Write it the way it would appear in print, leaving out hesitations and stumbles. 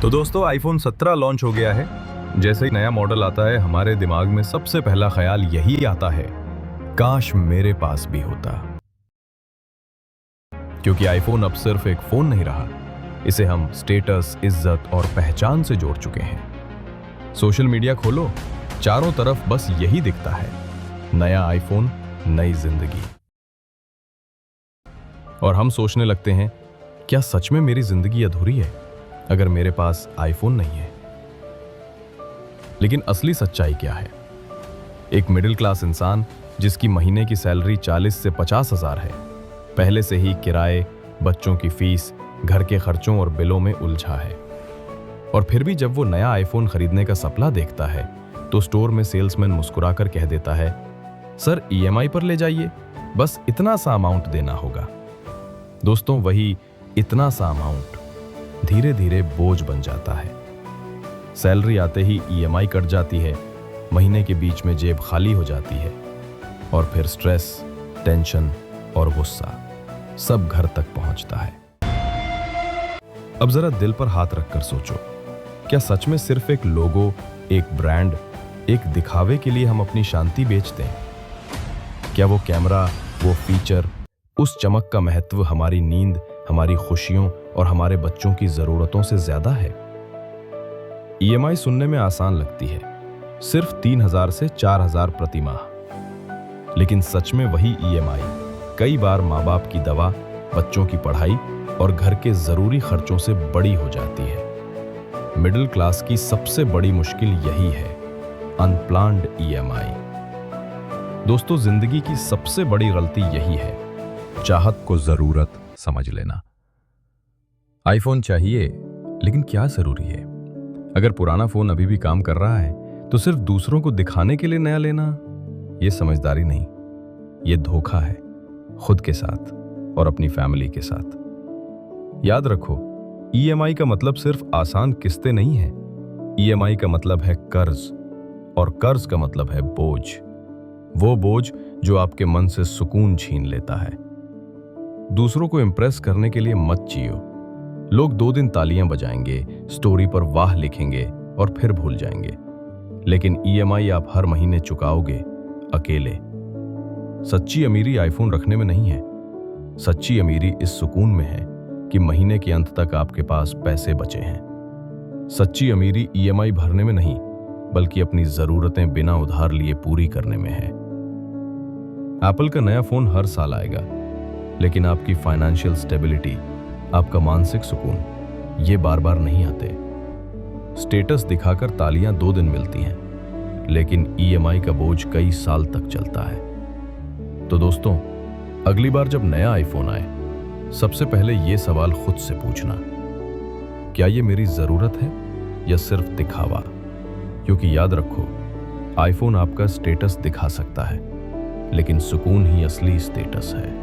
तो दोस्तों iPhone 17 launch हो गया है। जैसे ही नया मॉडल आता है हमारे दिमाग में सबसे पहला ख्याल यही आता है, काश मेरे पास भी होता। क्योंकि आईफोन अब सिर्फ एक फोन नहीं रहा, इसे हम स्टेटस, इज्जत और पहचान से जोड़ चुके हैं। सोशल मीडिया खोलो, चारों तरफ बस यही दिखता है, नया आईफोन, नई जिंदगी। और हम सोचने लगते हैं, क्या सच में मेरी जिंदगी अधूरी है अगर मेरे पास आईफोन नहीं है? लेकिन असली सच्चाई क्या है? एक मिडिल क्लास इंसान जिसकी महीने की सैलरी 40 से 50 हजार है, पहले से ही किराए, बच्चों की फीस, घर के खर्चों और बिलों में उलझा है। और फिर भी जब वो नया आईफोन खरीदने का सपना देखता है तो स्टोर में सेल्समैन मुस्कुराकर कह देता है, सर ईएमआई पर ले जाइए, बस इतना सा अमाउंट देना होगा। दोस्तों वही इतना सा अमाउंट धीरे धीरे बोझ बन जाता है। सैलरी आते ही ईएमआई कट जाती है, महीने के बीच में जेब खाली हो जाती है और फिर स्ट्रेस, टेंशन और गुस्सा सब घर तक पहुंचता है। अब जरा दिल पर हाथ रखकर सोचो, क्या सच में सिर्फ एक लोगो, एक ब्रांड, एक दिखावे के लिए हम अपनी शांति बेचते हैं? क्या वो कैमरा, वो फीचर, उस चमक का महत्व हमारी नींद, हमारी खुशियों और हमारे बच्चों की जरूरतों से ज्यादा है? ईएमआई सुनने में आसान लगती है, सिर्फ 3,000 से 4,000 प्रति माह। लेकिन सच में वही ईएमआई कई बार माँ बाप की दवा, बच्चों की पढ़ाई और घर के जरूरी खर्चों से बड़ी हो जाती है। मिडिल क्लास की सबसे बड़ी मुश्किल यही है, अनप्लान्ड ईएमआई। दोस्तों जिंदगी की सबसे बड़ी गलती यही है, चाहत को जरूरत समझ लेना। आईफोन चाहिए, लेकिन क्या जरूरी है? अगर पुराना फोन अभी भी काम कर रहा है तो सिर्फ दूसरों को दिखाने के लिए नया लेना, यह समझदारी नहीं, यह धोखा है, खुद के साथ और अपनी फैमिली के साथ। याद रखो, ईएमआई का मतलब सिर्फ आसान किस्तें नहीं है। ईएमआई का मतलब है कर्ज, और कर्ज का मतलब है बोझ। वो बोझ जो आपके मन से सुकून छीन लेता है। दूसरों को इंप्रेस करने के लिए मत जियो। लोग 2 दिन तालियां बजाएंगे, स्टोरी पर वाह लिखेंगे और फिर भूल जाएंगे। लेकिन ईएमआई आप हर महीने चुकाओगे अकेले। सच्ची अमीरी आईफोन रखने में नहीं है, सच्ची अमीरी इस सुकून में है कि महीने के अंत तक आपके पास पैसे बचे हैं। सच्ची अमीरी ईएमआई भरने में नहीं, बल्कि अपनी जरूरतें बिना उधार लिए पूरी करने में है। एप्पल का नया फोन हर साल आएगा, लेकिन आपकी फाइनेंशियल स्टेबिलिटी, आपका मानसिक सुकून, ये बार बार नहीं आते। स्टेटस दिखाकर तालियां 2 दिन मिलती हैं, लेकिन ईएमआई का बोझ कई साल तक चलता है। तो दोस्तों, अगली बार जब नया आईफोन आए, सबसे पहले ये सवाल खुद से पूछना, क्या ये मेरी जरूरत है या सिर्फ दिखावा? क्योंकि याद रखो, आईफोन आपका स्टेटस दिखा सकता है, लेकिन सुकून ही असली स्टेटस है।